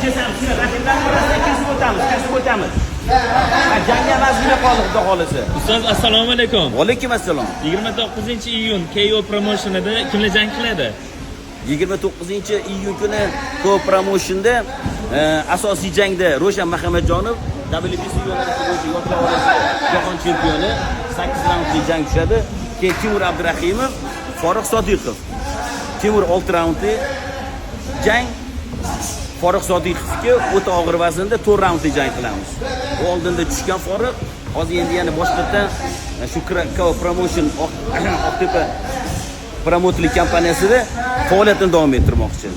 kesamiz. Shuni raqiblarni orasidan kesib o'tamiz. Jangga mazgina qoldi, xudo xolisa. Ustoz, assalomu alaykum. Va alaykum assalom. 29-iyun KO promotionida kimlar jang qiladi? 29-iyun kuni KO promotionda asosiy jangda Ro'shan Muhammadjonov WBC yo'nalishi bo'yicha yoshlar orasida jahon chempioni 8 raundli jang tushadi. Keyin Timur Abdurahimov, Foruq Sodiqov. Timur 6 raundli jang, Foruq Sodiqovga o'ta og'ir vaznda 4 raundli jang qilamiz. Oldinda tushgan Foruq hozir endi yana boshqatdan shu KO promotion Oqtepa promotlik kompaniyasida faoliyatini davom ettirmoqchi.